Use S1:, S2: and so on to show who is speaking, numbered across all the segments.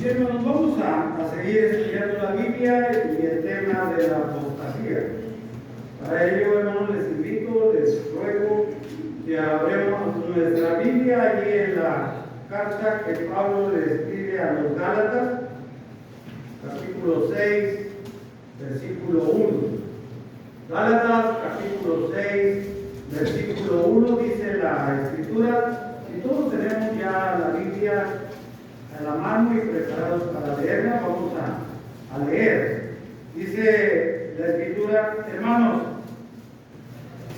S1: Bien, hermanos, vamos a seguir estudiando la Biblia y el tema de la apostasía. Para ello, hermanos, les invito, les ruego que abramos nuestra Biblia allí en la carta que Pablo le escribe a los Gálatas, capítulo 6, versículo 1. Gálatas, capítulo 6, versículo 1, dice la Escritura, y todos tenemos ya la Biblia a la mano y preparados para leerla, vamos a leer. Dice la Escritura: hermanos,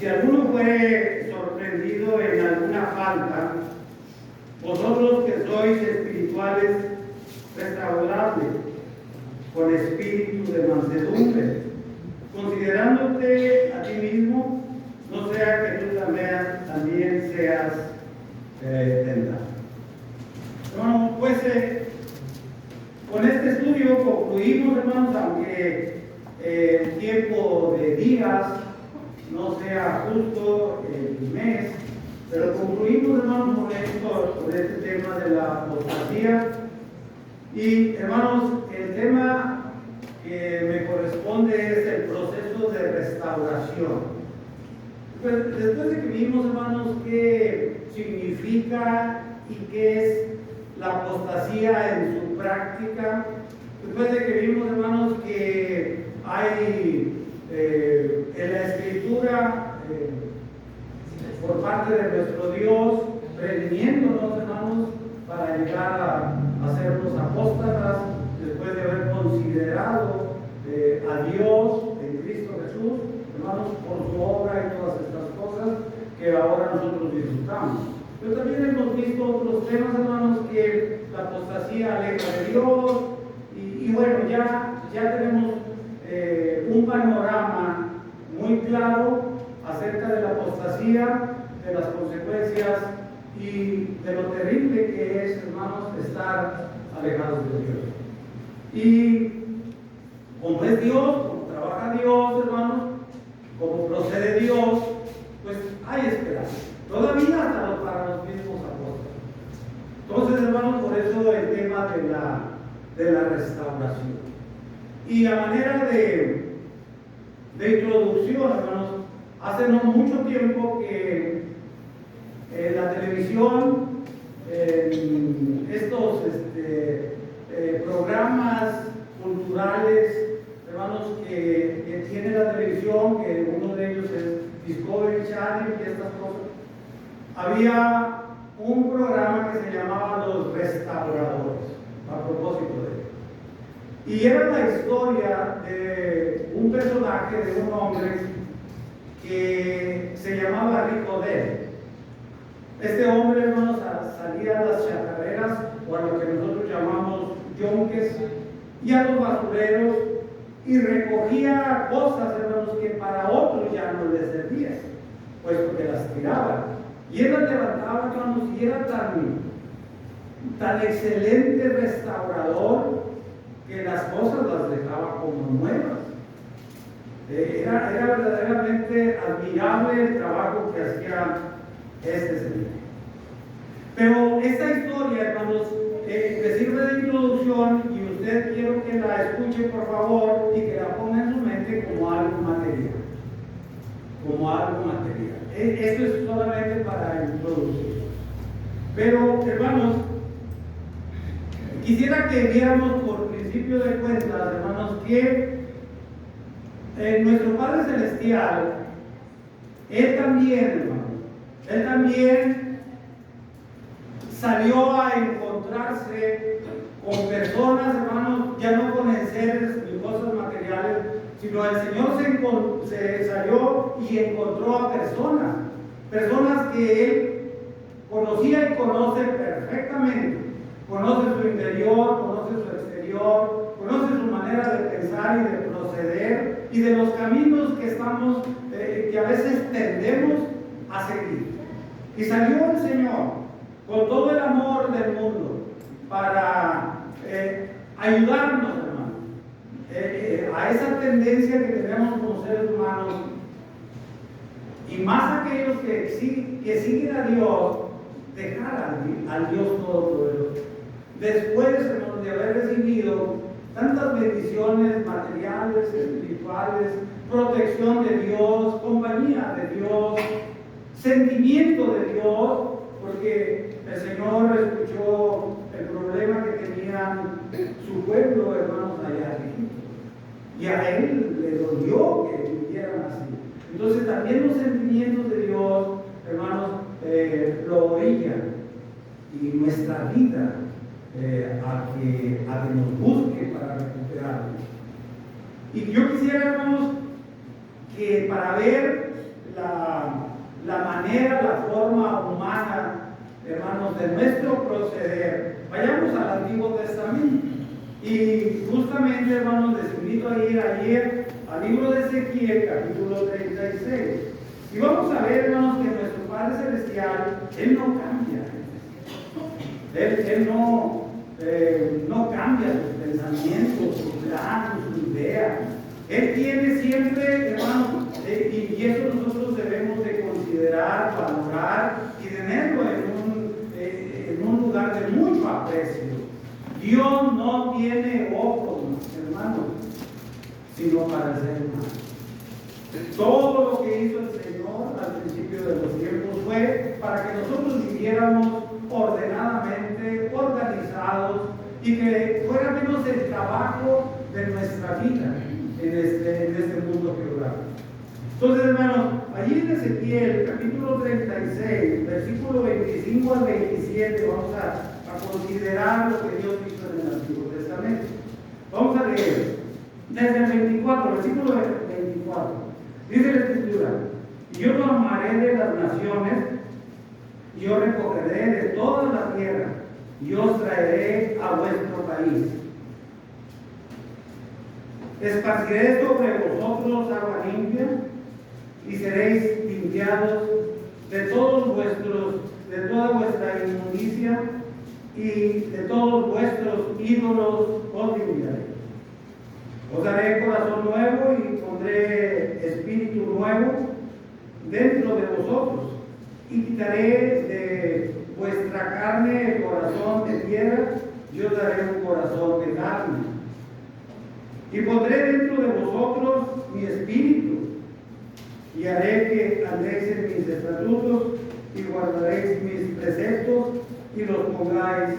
S1: si alguno fue sorprendido en alguna falta, vosotros que sois espirituales, restauradle con espíritu de mansedumbre, considerándote a ti mismo, no sea que tú también seas tentado. Hermanos, pues con este estudio concluimos, hermanos, aunque el tiempo de días no sea justo el mes, pero concluimos, hermanos, con este tema de la apostasía. Y, hermanos, el tema que me corresponde es el proceso de restauración. Pues, después de que vimos, hermanos, qué significa y qué es la apostasía en su práctica, después de que vimos, hermanos, que hay en la Escritura por parte de nuestro Dios previniéndonos, hermanos, para llegar a ser los apóstatas después de haber considerado a Dios en Cristo Jesús, hermanos, por su obra y todas estas cosas que ahora nosotros disfrutamos. Pero también hemos visto otros temas, hermanos, que la apostasía aleja de Dios, y bueno, ya tenemos un panorama muy claro acerca de la apostasía, de las consecuencias y de lo terrible que es, hermanos, estar alejados de Dios. Y como es Dios, como trabaja Dios, hermanos, como procede Dios, pues hay esperanza. Todavía hasta para los mismos apóstoles. Entonces, hermanos, por eso el tema de la restauración. Y a manera de introducción, hermanos, hace no mucho tiempo que en la televisión, estos programas culturales, hermanos, que tiene la televisión, que uno de ellos es Discovery Channel y estas cosas, había un programa que se llamaba Los Restauradores, a propósito de él. Y era la historia de un personaje, de un hombre que se llamaba Ricodel. Este hombre, hermanos, salía a las chatarreras, o a lo que nosotros llamamos yonques, y a los basureros, y recogía cosas, hermanos, que para otros ya no les servían, puesto que las tiraban. Y él las levantaba, hermanos, y era tan excelente restaurador que las cosas las dejaba como nuevas. Era verdaderamente admirable el trabajo que hacía este señor. Pero esta historia, hermanos, me sirve de introducción, y usted quiero que la escuche, por favor, y que la ponga en su mente como algo material. Como algo material. Esto es solamente para introducir. Pero, hermanos, quisiera que viéramos por principio de cuentas, hermanos, que nuestro Padre Celestial, Él también salió a encontrarse con personas, hermanos, ya no con enseres ni cosas materiales, sino el Señor se salió y encontró a personas que Él conocía y conoce perfectamente. Conoce su interior, conoce su exterior, conoce su manera de pensar y de proceder, y de los caminos que estamos, que a veces tendemos a seguir. Y salió el Señor con todo el amor del mundo para ayudarnos, hermanos, a esa tendencia que tenemos como seres humanos, y más aquellos que siguen a Dios, dejar al Dios Todopoderoso, después, hermanos, de haber recibido tantas bendiciones materiales, espirituales, protección de Dios, compañía de Dios, sentimiento de Dios, porque el Señor escuchó el problema que tenían su pueblo, hermanos, allá en Egipto. Y a él le dolió que vivieran así. Entonces también los sentimientos de Dios, hermanos, lo orillan. Y nuestra vida a que nos busque para recuperarnos. Y yo quisiera, hermanos, que para ver la manera, la forma humana, hermanos, de nuestro proceder, vayamos al Antiguo Testamento. Y justamente, hermanos, les invito a ir ayer al libro de Ezequiel, capítulo 36. Y vamos a ver, hermanos, que nuestro Padre Celestial, Él no cambia. Él no cambia sus pensamientos, sus planes, sus ideas. Él tiene siempre, hermanos, y eso nosotros debemos de considerar, valorar y tenerlo en un lugar de mucho aprecio. Dios no tiene ojos, hermanos, sino para el ser humano. Todo lo que hizo el Señor al principio de los tiempos fue para que nosotros viviéramos ordenadamente, organizados, y que fuera menos el trabajo de nuestra vida en este mundo geográfico. Entonces, hermanos, allí en Ezequiel, capítulo 36, versículo 25 al 27, vamos a considerar lo que Dios hizo en el Antiguo Testamento. Vamos a leer desde el 24, versículo 24. Dice la Escritura: y yo lo amaré de las naciones, y yo recogeré de toda la tierra, y os traeré a vuestro país. Esparciré sobre vosotros agua limpia, y seréis limpiados de toda vuestra inmundicia, y de todos vuestros ídolos os limpiaré. Os daré corazón nuevo y pondré espíritu nuevo dentro de vosotros, y quitaré de vuestra carne el corazón de piedra, y os daré un corazón de carne. Y pondré dentro de vosotros mi espíritu, y haré que andéis en mis estatutos, y guardaréis mis preceptos, y los pongáis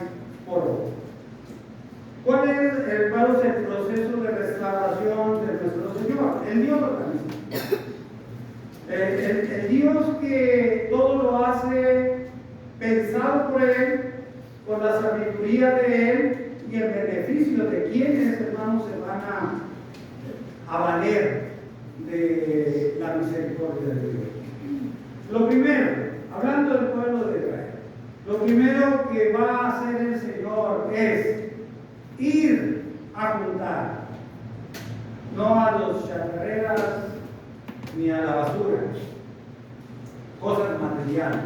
S1: por obra. ¿Cuál es, hermanos, el proceso de restauración de nuestro Señor? El Dios organiza. El Dios que todo lo hace pensado por Él, con la sabiduría de Él y el beneficio de quienes, hermanos, se van a valer de la misericordia de Dios. Lo primero, hablando del pueblo de Israel, lo primero que va a hacer el Señor es ir a juntar, no a los chatarreras ni a la basura, cosas materiales,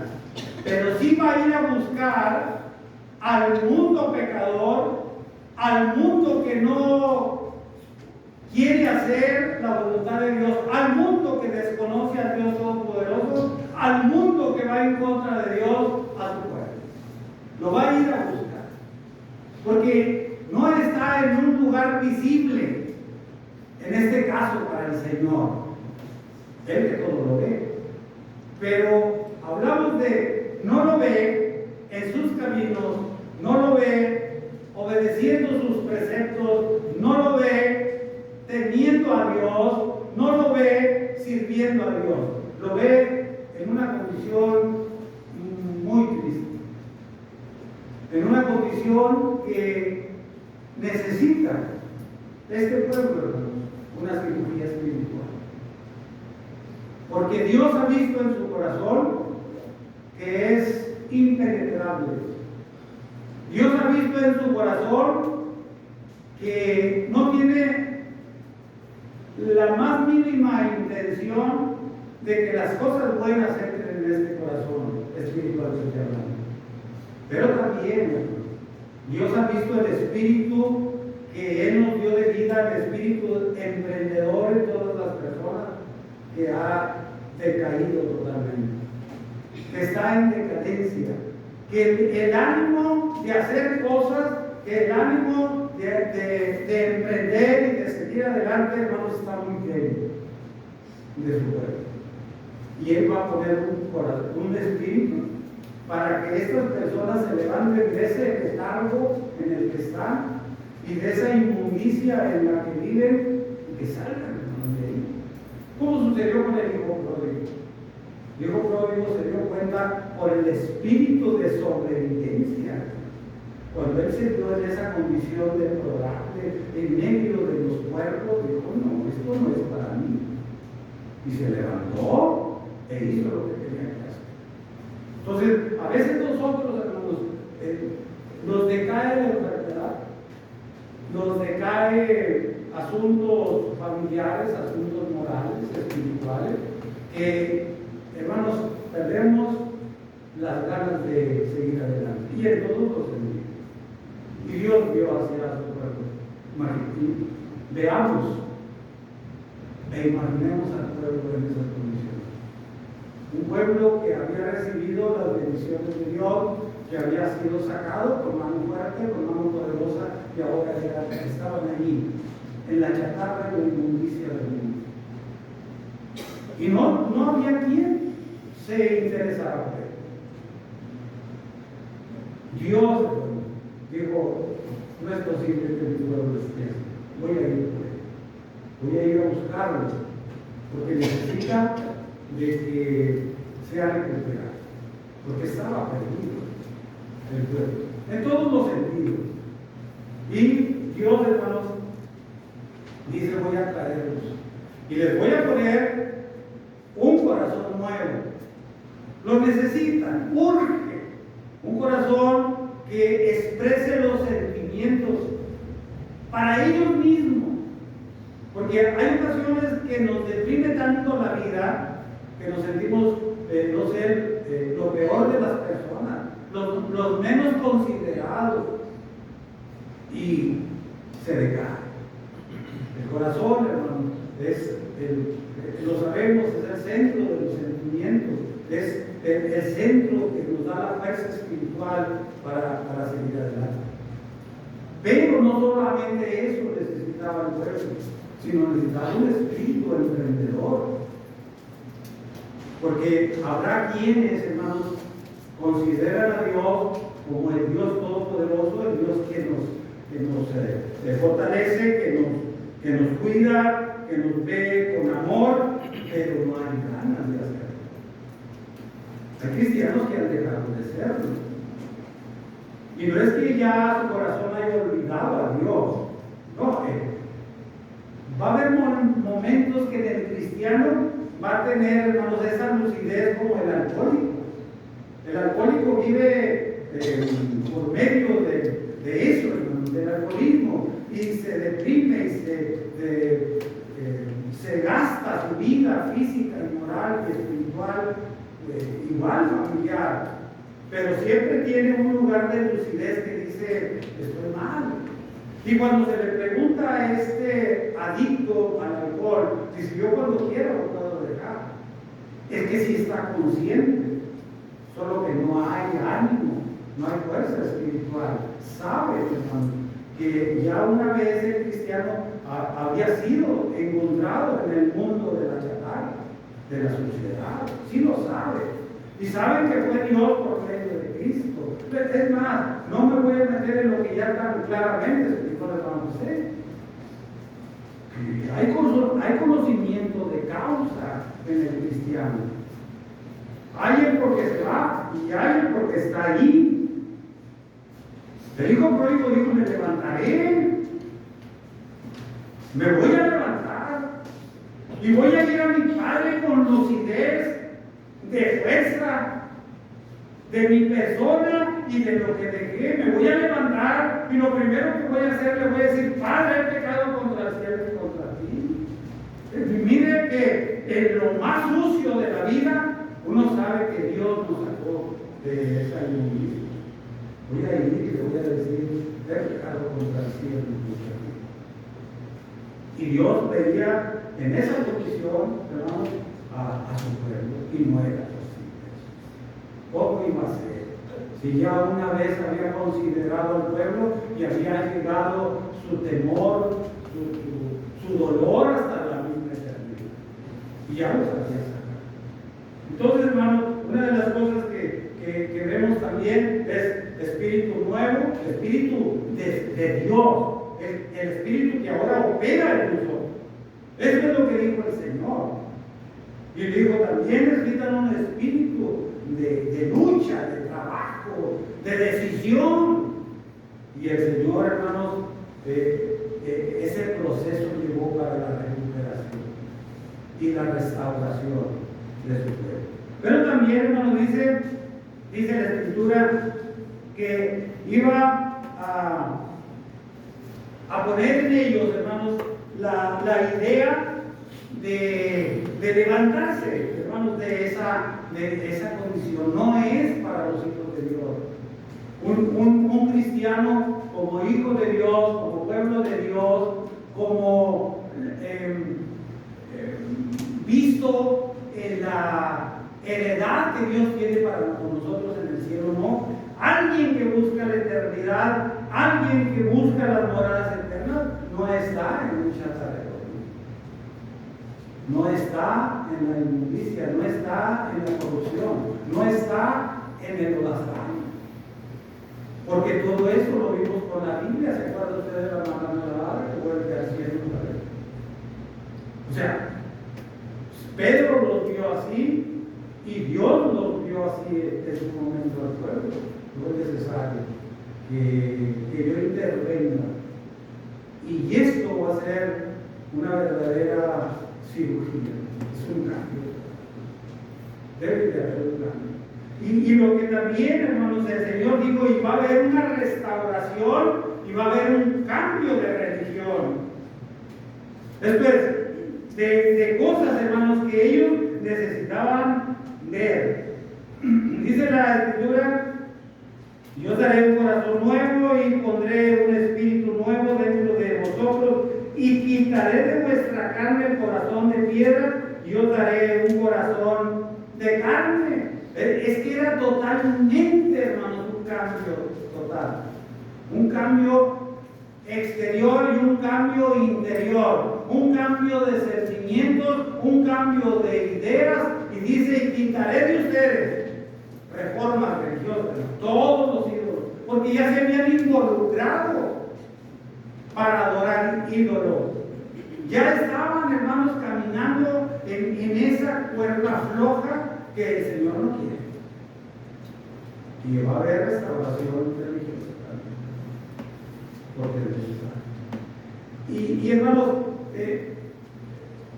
S1: pero sí va a ir a buscar al mundo pecador, al mundo que no quiere hacer la voluntad de Dios, al mundo que desconoce al Dios Todopoderoso, al mundo que va en contra de Dios, a su pueblo. Lo va a ir a buscar, porque no está en un lugar visible, en este caso para el Señor, Él que todo lo ve, pero hablamos de no lo ve en sus caminos, no lo ve obedeciendo sus preceptos, no lo ve temiendo a Dios, no lo ve sirviendo a Dios, lo ve en una condición muy triste, en una condición que necesita este pueblo, hermanos, una cirugía espiritual. Porque Dios ha visto en su corazón que es impenetrable. Dios ha visto en su corazón que no tiene la más mínima intención de que las cosas buenas entren en este corazón, espiritualmente hablando. Pero también Dios ha visto el espíritu que Él nos dio de vida, el espíritu emprendedor en todas las personas, que ha decaído totalmente, que está en decadencia, que el ánimo de hacer cosas que el ánimo de emprender y de seguir adelante, hermanos, está muy débil de su pueblo. Y Él va a poner un espíritu para que estas personas se levanten de ese letargo en el que están y de esa inmundicia en la que viven y que salgan de ahí. ¿Cómo sucedió con el hijo pródigo? El hijo pródigo se dio cuenta por el espíritu de sobrevivencia. Cuando él se vio en esa condición deplorable, en medio de los cuerpos, dijo: no, esto no es para mí. Y se levantó e hizo lo que tenía que hacer. Entonces, a veces nosotros, hermanos, nos decae la enfermedad, nos decae asuntos familiares, asuntos morales, espirituales, que, hermanos, perdemos las ganas de seguir adelante, y en todos los sentidos. Y Dios vio hacia su pueblo. Veamos e imaginemos al pueblo en esas condiciones. Un pueblo que había recibido las bendiciones de Dios, que había sido sacado con mano fuerte, con mano poderosa, y ahora estaban allí, en la chatarra y la inmundicia del mundo. Y no había quien se interesara por él. Dios dijo: no es posible que mi pueblo esté así. Voy a ir por él. Voy a ir a buscarlo, porque necesita de que sea recuperado, porque estaba perdido el pueblo, en todos los sentidos. Y Dios, hermanos, dice: voy a traerlos y les voy a poner un corazón nuevo. Lo necesitan, urge un corazón que exprese los sentimientos para ellos mismos, porque hay ocasiones que nos deprime tanto la vida que nos sentimos no ser lo peor de las personas, los menos considerados, y se decae. El corazón, hermano, lo sabemos, es el centro de los sentimientos, es el centro que nos da la fuerza espiritual para seguir adelante. Pero no solamente eso necesitaba el pueblo, sino necesitaba un espíritu emprendedor. Porque habrá quienes, hermanos, consideran a Dios como el Dios todopoderoso, el Dios que nos fortalece, que nos cuida, que nos ve con amor, pero no hay ganas de hacerlo. Hay cristianos que han dejado de serlo. Y no es que ya su corazón haya olvidado a Dios. No, va a haber momentos que el cristiano va a tener, hermanos, esa lucidez como el alcohólico. El alcohólico vive por medio de eso, hermanos, del alcoholismo, y se deprime y se gasta su vida física y moral y espiritual, igual familiar, pero siempre tiene un lugar de lucidez que dice: estoy mal. Y cuando se le pregunta a este adicto al alcohol, dice: yo cuando quiera lo puedo dejar. Es que sí está consciente, solo que no hay ánimo, no hay fuerza espiritual. Sabe, hermano, que ya una vez el cristiano había sido encontrado en el mundo de la chatarra, de la sociedad. Sí lo sabe. Y saben que fue Dios por medio de Cristo. Es más, no me voy a meter en lo que ya tan claramente explicó el hermano José. Hay conocimiento de causa en el cristiano. Hay el porque se va y hay el porque está allí. El hijo pródigo dijo: me levantaré, me voy a levantar y voy a ir a mi padre con lucidez, de fuerza, de mi persona y de lo que dejé. Me voy a levantar y lo primero que voy a hacer, le voy a decir: Padre, he pecado contra el cielo y contra ti. Y mire que en lo más sucio de la vida uno sabe que Dios nos sacó de esa inmundicia. Voy a ir y le voy a decir: he pecado contra el cielo y contra ti. Y Dios veía en esa condición, hermanos, a su pueblo, y no era posible. ¿Cómo iba a ser? Si ya una vez había considerado el pueblo y había llegado su temor, su dolor hasta la misma eternidad. Y ya los había sacado. Entonces, hermano, una de las cosas que vemos también es espíritu nuevo, espíritu de Dios, el espíritu que ahora opera en nosotros. Eso es lo que dijo el Señor. Y dijo también necesitan un espíritu de lucha, de trabajo, de decisión. Y el Señor, hermanos, ese proceso llevó para la recuperación y la restauración de su pueblo. Pero también, hermanos, dice la Escritura que iba a poner en ellos, hermanos, la idea de levantarse, hermanos, de esa condición. No es para los hijos de Dios. Un cristiano como hijo de Dios, como pueblo de Dios, como visto en la heredad que Dios tiene para nosotros en el cielo, no. Alguien que busca la eternidad, alguien que busca las moradas eternas, no está en muchas tareas. No está en la inmundicia, no está en la corrupción, no está en el holocausto. Porque todo eso lo vimos con la Biblia. ¿Se acuerda usted de la manada que vuelve al cielo una vez? O sea, Pedro los vio así y Dios los vio así en su momento al pueblo. No es necesario que yo intervenga. Y esto va a ser una verdadera cirugía. Es un cambio. Debe de haber un cambio. Y lo que también, hermanos, el Señor dijo, y va a haber una restauración y va a haber un cambio de religión. Después, de cosas, hermanos, que ellos necesitaban ver. Dice la Escritura, yo daré un corazón nuevo y pondré un espíritu nuevo dentro de vosotros y quitaré de vuestra carne el corazón de piedra y os daré un corazón de carne. Es que era totalmente, hermanos, un cambio total. Un cambio exterior y un cambio interior. Un cambio de sentimientos, un cambio de ideas. Y dice, y quitaré de ustedes reformas religiosas, todos los ídolos, porque ya se habían involucrado para adorar ídolos. Ya estaban, hermanos, caminando en esa cuerda floja que el Señor no quiere. Y va a haber restauración religiosa también, porque es necesario. Y hermanos,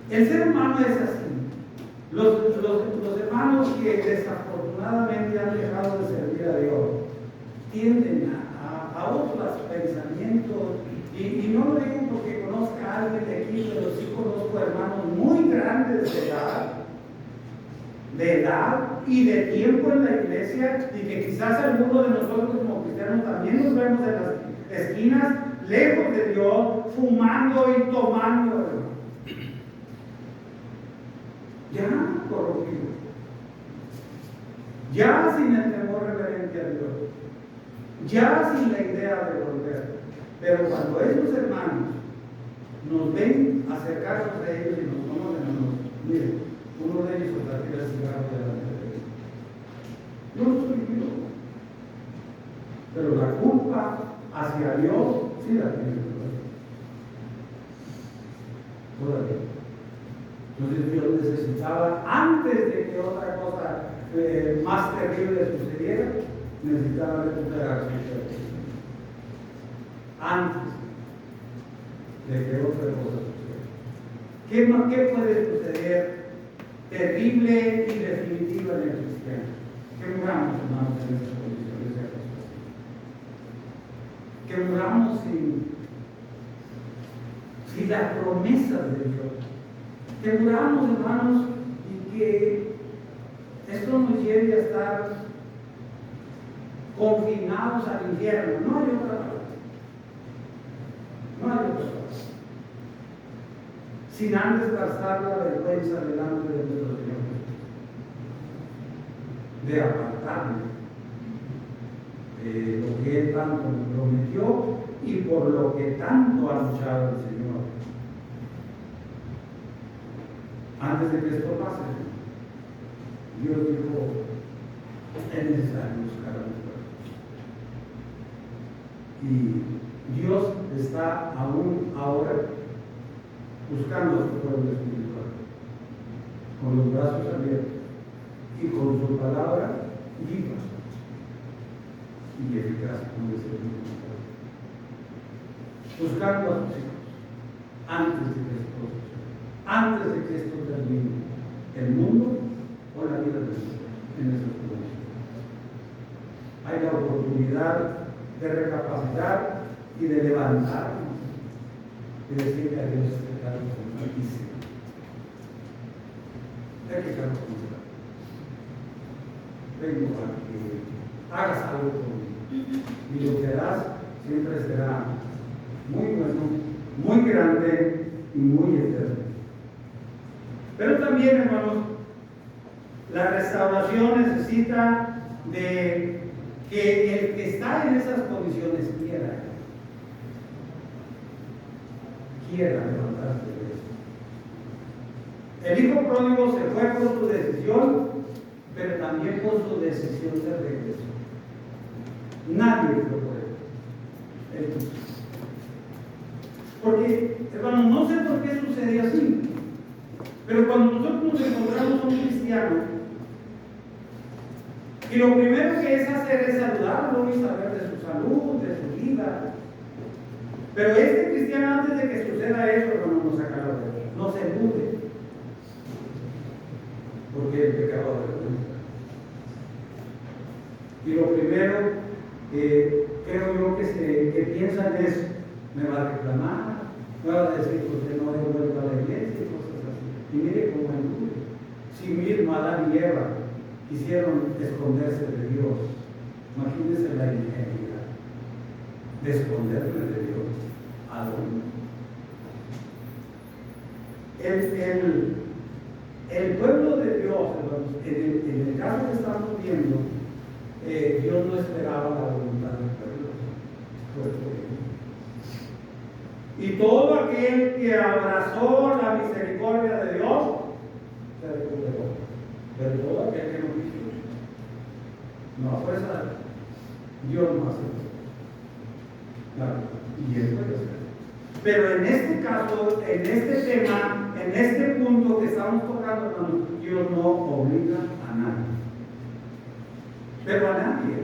S1: el ser humano es así. Los hermanos que desafortunadamente han dejado de servir a Dios tienden a otros pensamientos. Y no lo digo porque conozca a alguien de aquí, pero sí conozco hermanos muy grandes de edad y de tiempo en la iglesia, y que quizás algunos de nosotros como cristianos también nos vemos en las esquinas, lejos de Dios, fumando y tomando, hermano. Ya corrompido, ya sin el temor reverente a Dios, ya sin la idea de volver. Pero cuando esos hermanos nos ven acercarnos a ellos y nos toman de manos, miren, uno de ellos está tirando el cigarro delante de ellos. Yo no estoy vivo, pero la culpa hacia Dios sí la tiene todavía. Entonces Dios necesitaba, antes de que otra cosa más terrible sucediera, necesitaba recuperar su fe. Antes de que otra cosa sucediera. ¿Qué puede suceder terrible y definitiva en el cristiano? Que muramos, hermanos, en estas condiciones de que muramos sin las promesas de Dios. Que muramos, hermanos, y que esto nos lleve a estar confinados al infierno. No hay otra palabra. No hay otra palabra. Sin antes gastar la vergüenza delante de nuestro Señor, de apartarnos lo que Él tanto nos prometió y por lo que tanto ha luchado el Señor. Antes de que esto pase, Dios dijo, es necesario buscar a los pueblos. Y Dios está aún ahora buscando a su pueblo espiritual, con los brazos abiertos y con su palabra viva y eficaz, como dice el mismo Pablo. Buscando a sus hijos antes de que esto suceda, antes de que esto termine el mundo o la vida de Dios en esos momentos. Hay la oportunidad de recapacitar y de levantarnos y decirle a Dios que Carlos es malísimo. Hay que Carlos contra. Vengo a que hagas algo conmigo. Y lo que harás siempre será muy bueno, muy grande y muy eterno. Pero también, hermanos, la restauración necesita de que el que está en esas condiciones quiera levantarse de eso. El hijo pródigo se fue por su decisión, pero también por su decisión de regreso. Nadie fue por él. Él quiso. Porque, hermanos, no sé por qué sucede así, pero cuando nosotros nos encontramos a un cristiano, y lo primero que es hacer es saludarlo y saber de su salud, de su vida. Pero este cristiano, antes de que suceda eso, hermano, no saca la verdad, no se elude. Porque el pecado avergüenza. Y lo primero creo yo que piensan es, me va a reclamar, me va a decir que usted no ha vuelto a la iglesia y cosas así. Y mire cómo elude. Si mismo Adán y Eva quisieron esconderse de Dios, imagínense la ingenuidad de esconderse de Dios. ¿A dónde? El pueblo de Dios, en el caso que estamos viendo, Dios no esperaba la voluntad del pueblo. Y todo aquel que abrazó la misericordia de Dios se recuperó. Pero todo aquel que no quiso, no a fuerza, Dios no hace eso. Claro, y él puede hacer. Pero en este caso, en este tema, en este punto que estamos tocando, hermanos, Dios no obliga a nadie. Pero a nadie.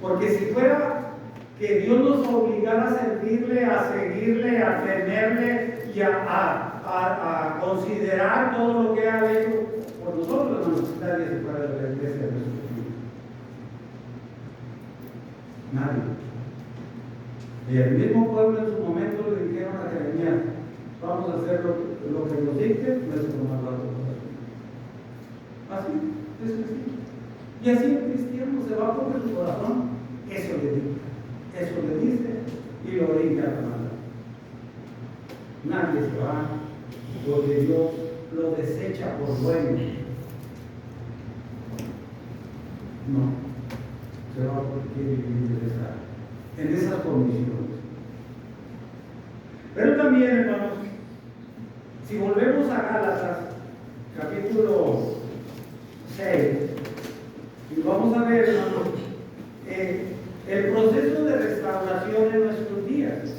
S1: Porque si fuera que Dios nos obligara a servirle, a seguirle, a temerle y a considerar todo lo que ha hecho por nosotros, hermanos, nadie se fuera de la iglesia de Jesucristo. Nadie. Y el mismo pueblo en su momento le dijeron a Jeremías, vamos a hacer lo que nos dicte, nuestro mandato. Así, es sencillo. Y así el cristiano se va porque su corazón eso le dicta, eso le dice y lo brinca a la mano. Nadie se va porque Dios lo desecha por bueno. No, se va porque quiere vivir en esas condiciones. Pero también, hermanos, si volvemos a Gálatas, capítulo 6, y vamos a ver, hermanos, el proceso de restauración en nuestros días.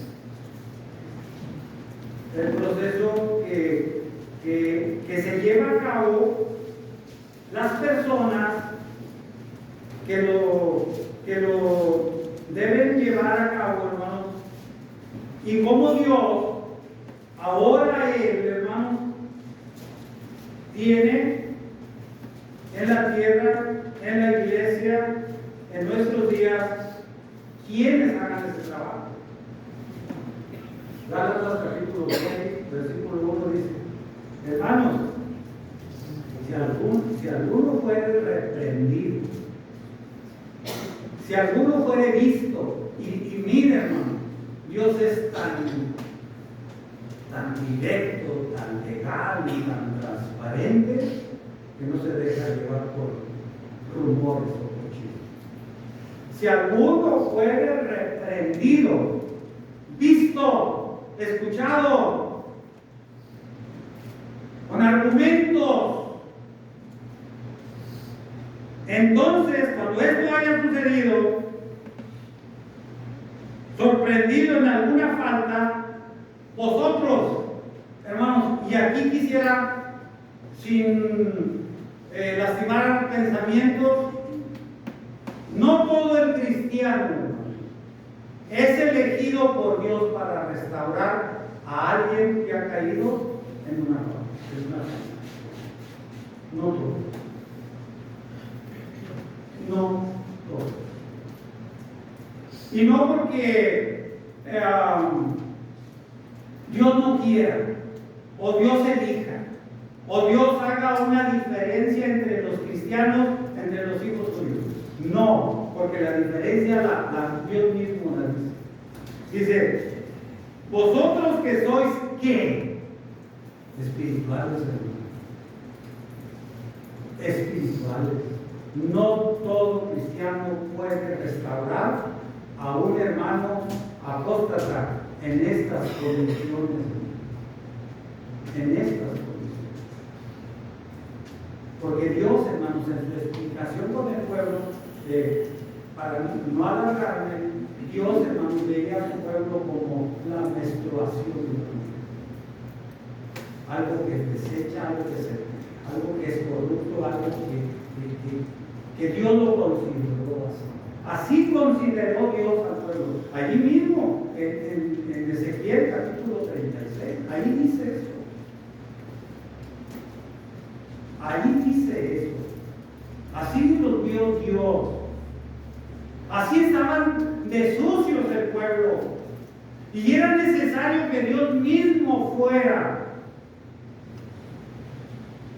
S1: El proceso que se lleva a cabo las personas que lo deben llevar a cabo, hermanos, y como Dios, ahora Él, hermanos, tiene en la tierra, en la iglesia, en nuestros días, quienes hagan ese trabajo. Gálatas capítulo 6, versículo 1 dice, hermanos, si alguno fuere reprendido, si alguno fuere visto, y mire, hermano, Dios es tan directo, tan legal y tan transparente que no se deja llevar por rumores o por chismes. Si alguno fuere reprendido, visto, escuchado, con argumentos, entonces cuando esto haya sucedido, sorprendido en alguna falta, vosotros, hermanos, y aquí quisiera, sin lastimar pensamientos, no todo el cristiano es elegido por Dios para restaurar a alguien que ha caído en una falta. No todo. No todo. Y no porque Dios no quiera, o Dios elija, o Dios haga una diferencia entre los cristianos, entre los hijos suyos. No, porque la diferencia Dios mismo la dice. Dice, vosotros que sois, ¿qué? Espirituales, hermanos. Espirituales. No todo cristiano puede restaurar a un hermano apóstata en estas condiciones. En estas condiciones. Porque Dios, hermanos, en su explicación con el pueblo, para no alargarme, Dios, hermanos, veía a su pueblo como la menstruación de la mujer. Algo que desecha, algo que es corrupto, algo que Dios lo consideró así. Así consideró Dios al pueblo. Allí mismo, en Ezequiel capítulo 36, ahí dice eso. Ahí dice eso. Así los vio Dios. Así estaban de sucios el pueblo. Y era necesario que Dios mismo fuera.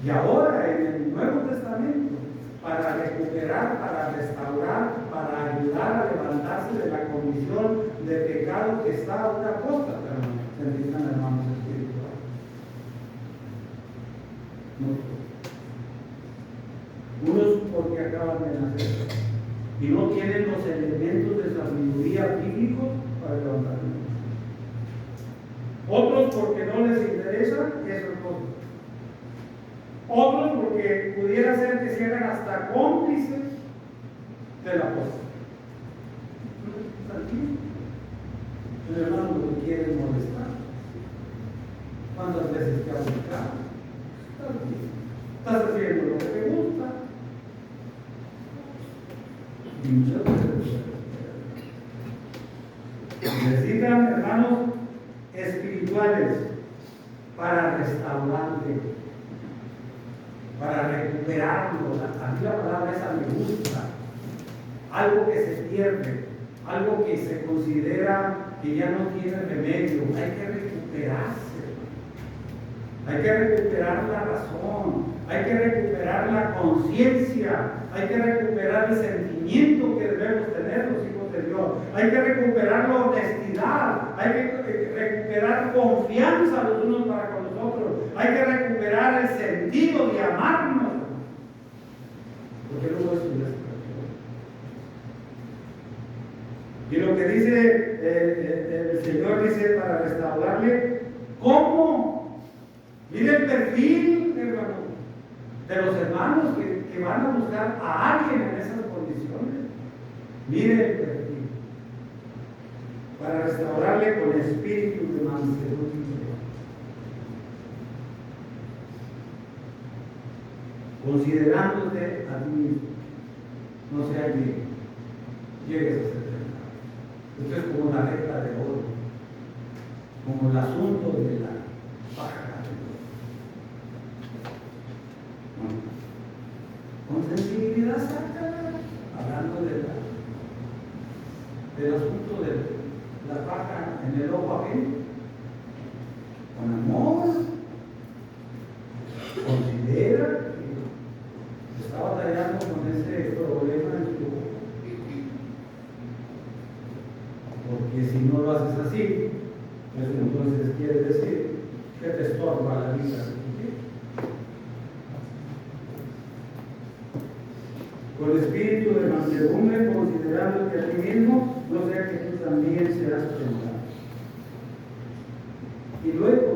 S1: Y ahora en el Nuevo Testamento, para recuperar, para restaurar, para ayudar a levantarse de la condición de pecado que está una apóstata, se necesitan hermanos espirituales. Unos porque acaban de nacer y no tienen los elementos de sabiduría bíblicos para levantarse. Otros porque no les interesa esas cosas. Otros porque pudiera ser que se hagan hasta cómplices de la cosa. Tranquilo. El hermano lo que quiere es molestar. ¿Cuántas veces te ha buscado? Estás haciendo lo que te gusta. Y muchas veces necesitan, hermanos, espirituales para restaurarte, para recuperarlo. A mí la palabra esa me gusta. Algo que se pierde, algo que se considera que ya no tiene remedio. Hay que recuperarse. Hay que recuperar la razón, hay que recuperar la conciencia, hay que recuperar el sentimiento que debemos tener los hijos de Dios, hay que recuperar la honestidad, hay que recuperar confianza los unos para con los otros, hay que recuperar el sentido de amarnos. Porque luego eso ya se perdió. Y lo que dice el Señor dice para restaurarle, ¿cómo? Mire el perfil, hermano, de los hermanos que van a buscar a alguien en esas condiciones. Mire el perfil. Para restaurarle con espíritu de mansedumbre. Considerándote a ti mismo. No sea que llegues a ser tentado. Esto es como una regla de oro. Como el asunto de la paja. Con sensibilidad sácala, hablando del asunto de la paja en el ojo ajeno, con amor, considera que está batallando con ese problema en su ojo, porque si no lo haces así, pues entonces quiere decir que te estorba la vida. Con espíritu de mansedumbre, considerando que no sea que tú también seas tentado. Y luego,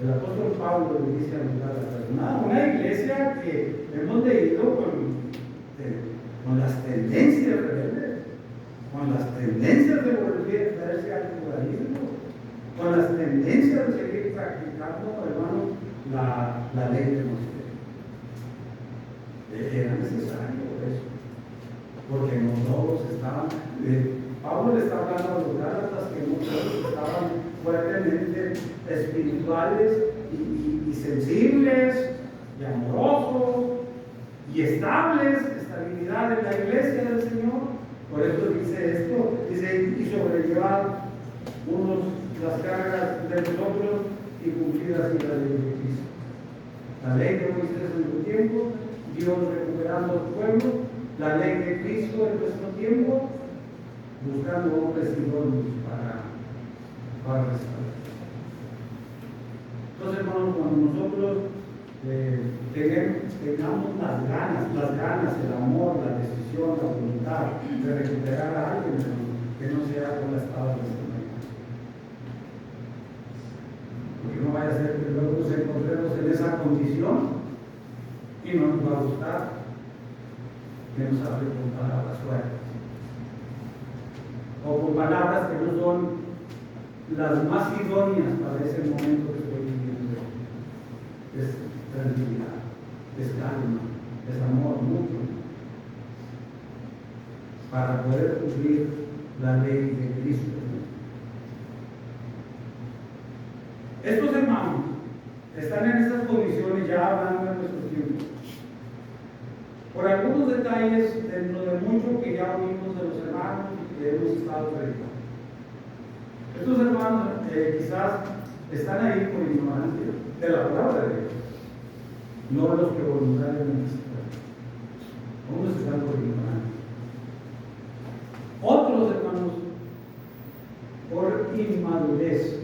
S1: el apóstol Pablo le dice a los Gálatas, una iglesia que hemos leído con las tendencias rebeldes, con las tendencias de volverse al judaísmo, con las tendencias de seguir practicando, hermano, la ley de Moisés. Era necesario eso, porque no todos estaban. Pablo le está hablando a los Gálatas que no todos estaban fuertemente espirituales y sensibles y amorosos y estables, estabilidad en la iglesia del Señor. Por eso dice esto, dice, y sobrellevar unos las cargas de nosotros y cumplir así la ley de Cristo. La ley de Moisés en su tiempo, Dios recuperando al pueblo, la ley de Cristo en nuestro tiempo, buscando hombres idóneos para restaurar. Entonces, hermanos, cuando nosotros tengamos las ganas, el amor, la decisión, la voluntad de recuperar a alguien, que no sea con la espada de esta manera. Porque no vaya a ser que luego nos encontremos en esa condición y no nos va a gustar que nos hable con palabras fuertes o con palabras que no son las más idóneas para ese momento que estoy viviendo. Es tranquilidad, es calma, es amor mutuo para poder cumplir la ley de Cristo. Estos hermanos están en esas condiciones ya hablando de nuestro tiempo. Por algunos detalles dentro de mucho que ya oímos de los hermanos y que hemos estado predicando. Estos hermanos quizás están ahí por ignorancia de la palabra de Dios, no los que voluntariamente se pueden. Unos están por ignorancia. Otros hermanos por inmadurez.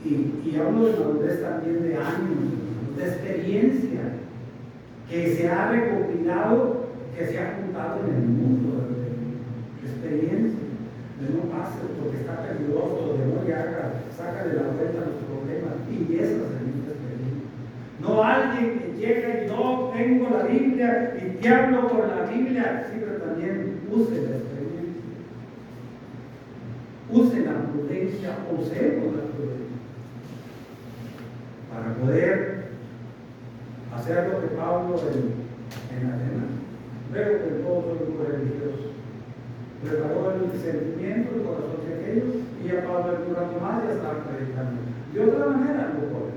S1: Y hablo de madurez también de años, de experiencia que se ha recopilado, que se ha juntado en el mundo, de experiencia, de no pase porque está peligroso, de no llegar, saca de la vuelta los problemas y esas experiencias. No alguien que llega y no tengo la Biblia y te hablo con la Biblia, sí, pero también use la experiencia, use la prudencia, usemos la prudencia para poder hacer lo que Pablo en Atenas, luego que todos los grupos religiosos preparó el sentimiento, el corazón de aquellos, y ya Pablo el rato más ya estaba predicando. De otra manera lo puede.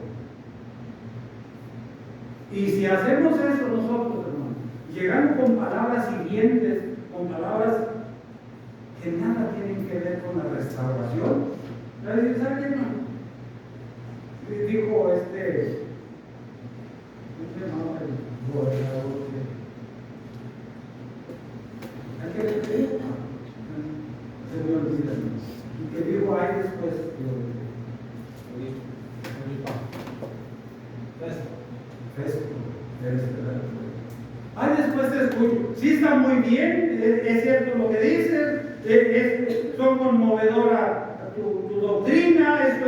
S1: Y si hacemos eso nosotros, hermanos, llegando con palabras hirientes, con palabras que nada tienen que ver con la restauración, ¿sabes qué, hermano? Dijo hermano, el gobernador se me olvida, y que dijo ahí después, ahí después te escucho. Sí, está muy bien, es cierto lo que dices, son conmovedora tu doctrina, esto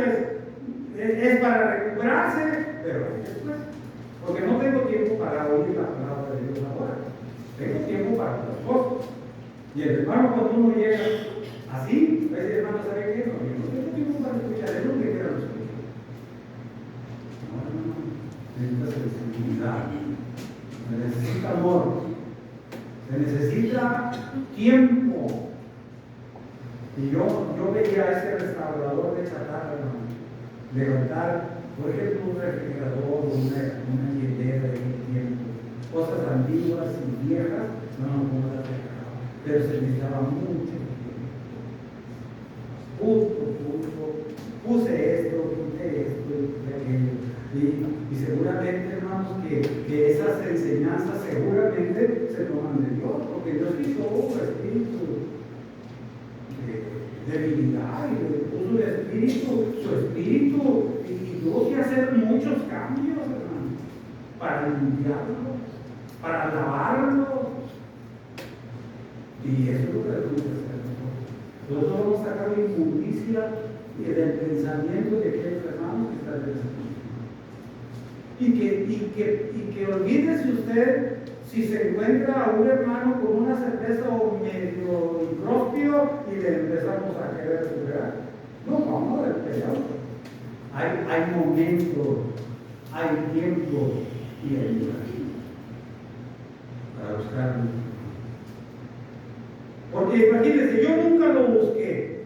S1: es para recuperarse, pero después, porque no tengo tiempo para oír la palabra de Dios ahora, tengo tiempo para otras cosas. Y el hermano, cuando uno llega así, va a decir, hermano, ¿sabe qué? No, yo no tengo tiempo para escuchar, es lo que quiero escuchar. No, necesita sensibilidad, se necesita amor, se necesita tiempo. Y yo veía a ese restaurador de chatarra, hermano, levantar, por ejemplo, un refrigerador, una hielera de tiempo, cosas antiguas y viejas, no las dejaba, pero se necesitaba mucho tiempo. Puse esto, quité esto, quité aquello, y seguramente, hermanos, que esas enseñanzas seguramente se toman de Dios, porque Dios hizo un espíritu de debilidad y le puso su espíritu, y tuvo que hacer muchos cambios, hermano, para limpiarlo, para lavarlo, Y eso es lo que debemos hacer nosotros. Nosotros vamos a sacar la inmundicia del pensamiento de aquellos hermanos que están en y que olvídese usted si se encuentra a un hermano con una cerveza o medio impropio y le empezamos a querer jugar. No, vamos a pelear. Hay momentos, hay tiempo y hay lugar para buscarlo. Porque imagínense, yo nunca lo busqué,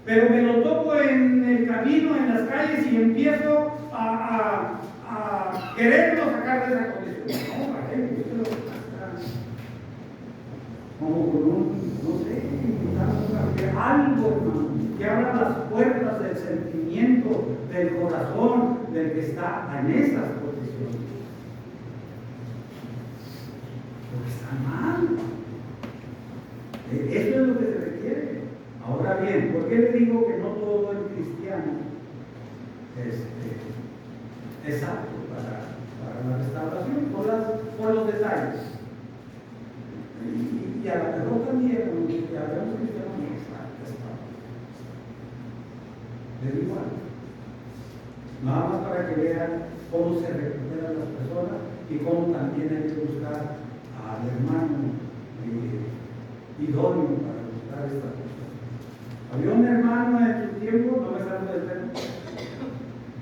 S1: pero me lo topo en el camino, en las calles y empiezo a quererlo sacar de esa condición. No, para él, yo lo como con no sé, algo, hermano, que abra las puertas del sentimiento, del corazón del que está en esas condiciones. Porque está mal. Eso es lo que se requiere. Ahora bien, ¿por qué le digo que no todo el cristiano es apto para la restauración? Por los detalles. Y a la mejor también, que hablamos cristianos, no está. Es igual. Nada más para que vean cómo se recuperan las personas y cómo también hay que buscar al hermano idóneo para buscar esta cosa. Había un hermano en su tiempo, no me salgo del tema,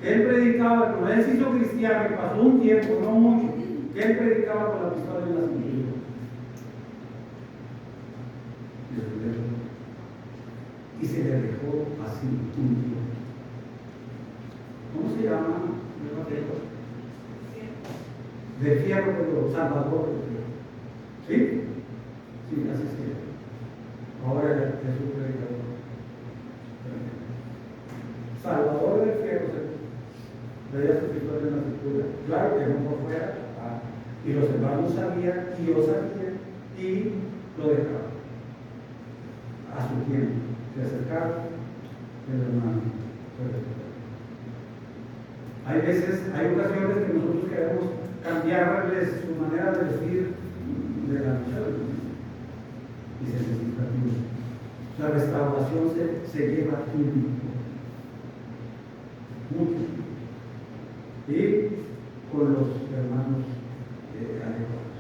S1: que él predicaba, como él se hizo cristiano, y pasó un tiempo, no mucho, que él predicaba con la pistola en la cintura. Y se le dejó así un tiempo. ¿Cómo se llama? De fierro, pero Salvador de fierro. ¿Sí? Sí, así es. Ahora es un predicador. Salvador del fierro, veía su pistola en la cintura. Claro que no por fuera. Y los hermanos sabían, y yo sabía, y lo dejaban. A su tiempo. Se acercaba el hermano. Hay veces, hay ocasiones que nosotros queremos cambiarles su manera de vestir de la noche. Y se necesita tiempo. La restauración se lleva tiempo. Mucho. Y con los hermanos adecuados.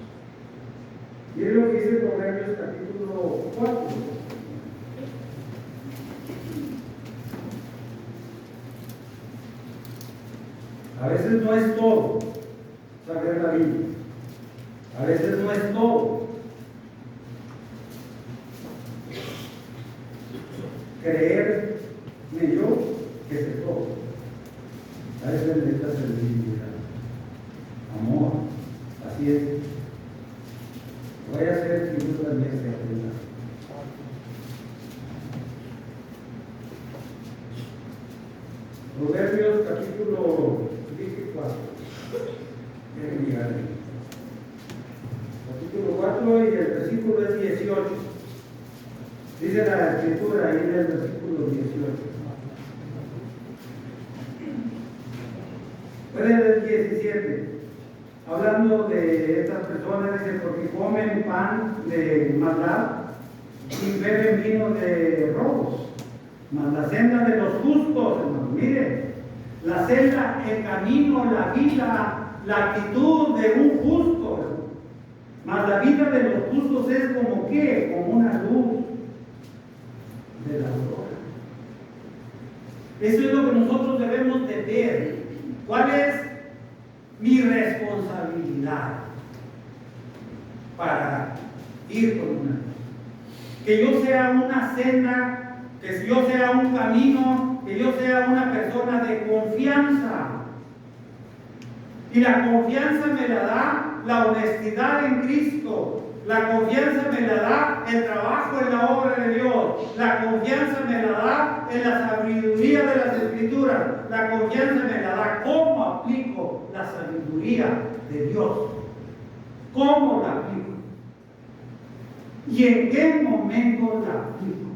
S1: Miren lo que dice Proverbios capítulo 4. A veces no es todo saber la Biblia. A veces no es todo creerme yo que sé todo. A veces necesitas sensibilidad, amor, paciencia. Voy a hacer que tú también se aprenda. Proverbios capítulo 4. Déjenme llegar ahí. Capítulo 4 y el versículo es 18. Dice la escritura ahí en el versículo 18. Puede el 17. Hablando de estas personas, dice, porque comen pan de maldad y beben vino de robos. Mas la senda de los justos, hermanos, mire, la senda, el camino, la vida, la actitud de un justo, hermano. Mas la vida de los justos es como ¿qué? Como una luz de la aurora. Eso es lo que nosotros debemos de ver. ¿Cuál es mi responsabilidad para ir con una luz? Que yo sea una senda, que yo sea un camino, que yo sea una persona de confianza. Y la confianza me la da la honestidad en Cristo. La confianza me la da el trabajo en la obra de Dios. La confianza me la da en la sabiduría de las Escrituras. La confianza me la da cómo aplico la sabiduría de Dios. ¿Cómo la aplico? ¿Y en qué momento la aplico?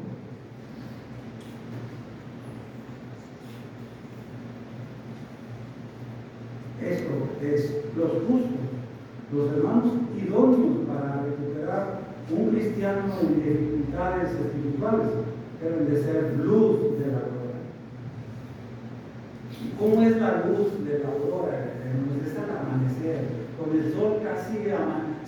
S1: Esto es los justos, los hermanos idóneos para recuperar un cristiano. cristiano en dificultades espirituales deben de ser luz de la aurora. ¿Y cómo es la luz de la aurora? Pues es al amanecer, con el sol casi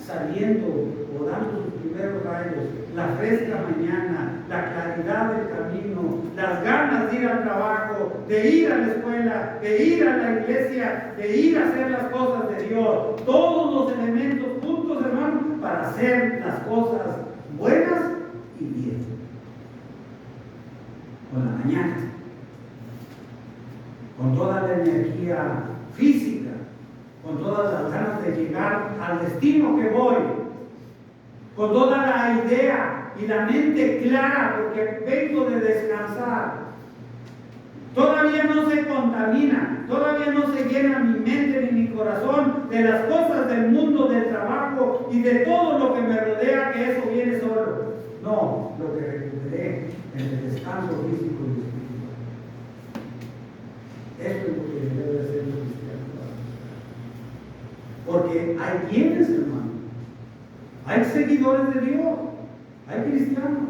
S1: saliendo o dando sus primeros rayos, la fresca mañana, la claridad del camino, las ganas de ir al trabajo, de ir a la escuela, de ir a la iglesia, de ir a hacer las cosas de Dios. Todos los elementos juntos, hermano, para hacer las cosas buenas y bien. Con la mañana, con toda la energía física, con todas las ganas de llegar al destino que voy, con toda la idea y la mente clara, porque vengo de descansar. Todavía no se contamina, todavía no se llena mi mente ni mi corazón de las cosas del mundo, del trabajo y de todo lo que me rodea, que eso viene solo. No, lo que recuperé en el descanso físico y espiritual. Esto es lo que debe hacer el cristiano. Porque hay quienes, hermano, hay seguidores de Dios, hay cristianos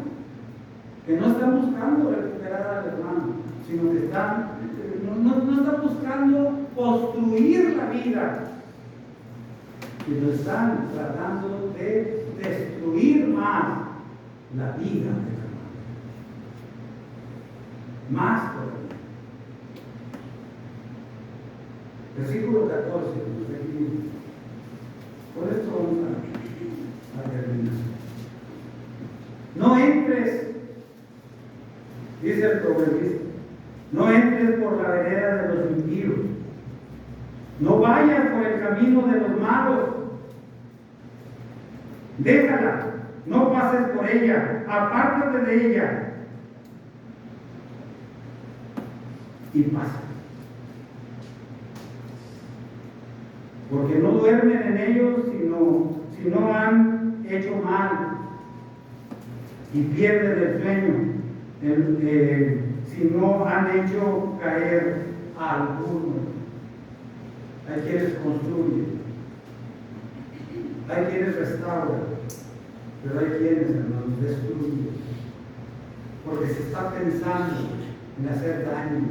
S1: que no están buscando recuperar al hermano, sino que no están buscando construir la vida, sino están tratando de destruir más la vida del hermano. Más todavía. Versículo 14. Por esto vamos a terminar. No entres, dice el proverbista, no entres por la vereda de los impíos, no vayas por el camino de los malos, déjala, no pases por ella, apártate de ella y pasa. Porque no duermen en ellos si no han hecho mal, y pierden el sueño si no han hecho caer a alguno. Hay quienes construyen, hay quienes restauran, pero hay quienes, hermanos, destruyen, porque se está pensando en hacer daño,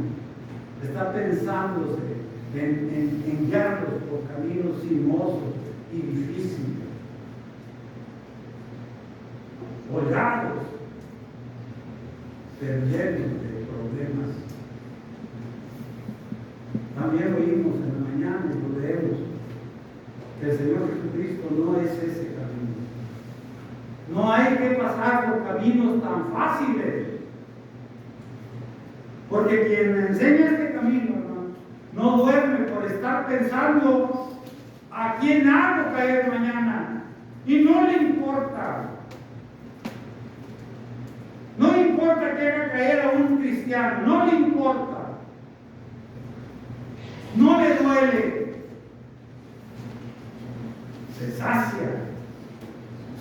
S1: se está pensándose en guiarlos por caminos sinuosos y difíciles, holgados, pero llenos de problemas. También oímos en la mañana y lo leemos que el Señor Jesucristo no es ese camino. No hay que pasar por caminos tan fáciles, porque quien me enseña este camino, no duerme por estar pensando a quién hago caer mañana. Y no le importa. No le importa que haga caer a un cristiano. No le importa. No le duele. Se sacia.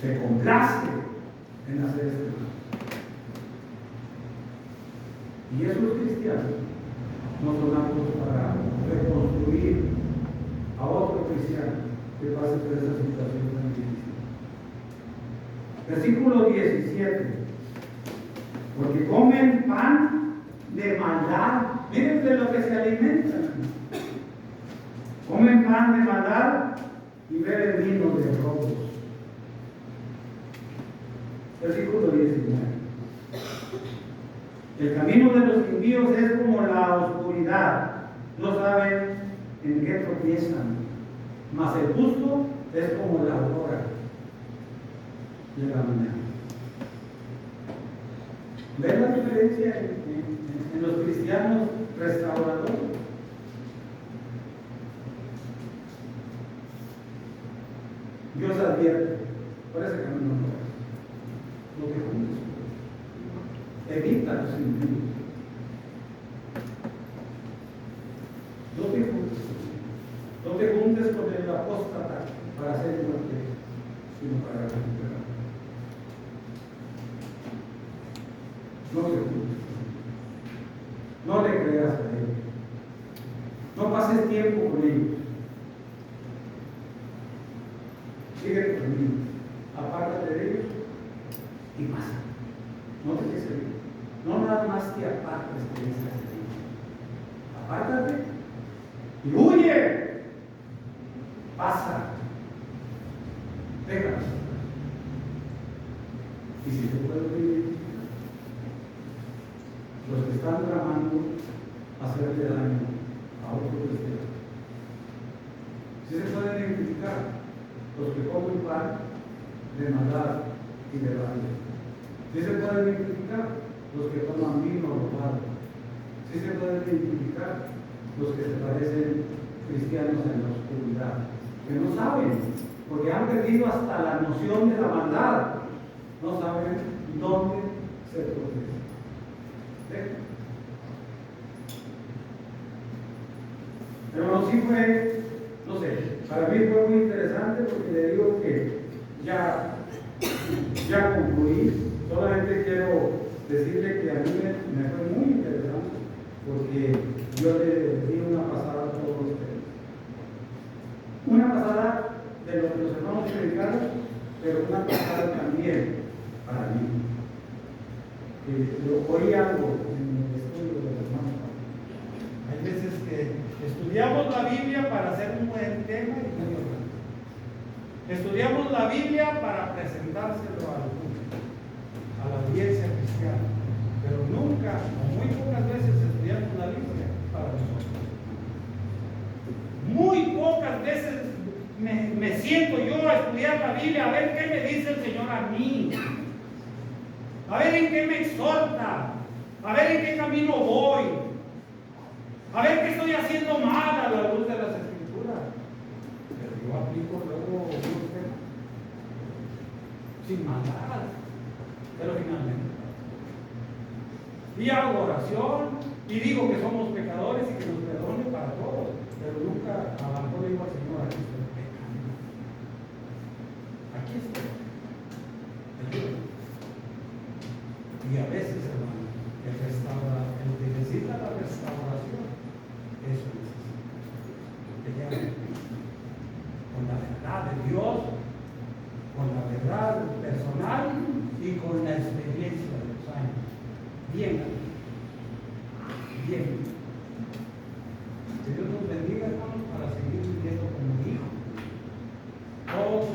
S1: Se complace en hacer esto. Y esos cristianos no son aptos para reconstruir a otro cristiano que pase por esa situación tan difícil. Versículo 17. Porque comen pan de maldad. Miren de lo que se alimentan. Comen pan de maldad y beben vino de robos. Versículo 19. El camino de los impíos es como la oscuridad, no saben en qué tropiezan, mas el justo es como la aurora de la mañana. ¿Ven la diferencia en los cristianos restauradores? Dios advierte, por ese camino no vas, no te juntes. Evita los impíos. No te juntes. No te juntes con el apóstata para hacer muerte, sino para recuperar. No te juntes. No le creas a ellos. No pases tiempo con ellos. Sigue tu camino. Apártate de ellos y pasa. No te quedes ahí. No nada más te apartes de esa experiencia. Apártate y huye. Pasa. Déjalos. Y si te puedes identificar, los que están tramando hacerle daño a otro cristiano. Si se pueden identificar los que comen pan de maldad y de rabia. Si se pueden identificar los que toman vino robado. Si se pueden identificar los que se parecen cristianos en la oscuridad, que no saben, porque han perdido hasta la noción de la maldad, no saben dónde se protege. Pero sí fue, no sé, para mí fue muy interesante porque le digo que ya concluí. Solamente quiero decirle que a mí me fue muy interesante porque yo le di una pasada a todos ustedes. Una pasada de lo que los hermanos predicaron, pero una pasada también para mí. Oí algo en el estudio de los hermanos. Hay veces que estudiamos la Biblia para hacer un buen tema y medio mal. Estudiamos la Biblia para presentárselo al público, a la audiencia cristiana, pero nunca o muy pocas veces estudiamos la Biblia para nosotros. Muy pocas veces me siento yo a estudiar la Biblia, a ver qué me dice el Señor a mí, a ver en qué me exhorta, a ver en qué camino voy, a ver qué estoy haciendo mal a la luz de las Escrituras. Pero yo aplico luego unos temas sin maldad, pero finalmente. Y hago oración y digo que somos pecadores y que nos perdone para todos, pero nunca a lo mejor digo al Señor, aquí estoy pecando. Aquí estoy. Ayúdame. Y a veces, hermano, el que necesita la restauración, eso necesita. Que llame con la verdad de Dios, con la verdad personal y con la experiencia de los años. Bien, bien. Que Dios nos bendiga, hermanos, para seguir viviendo como hijos. Todos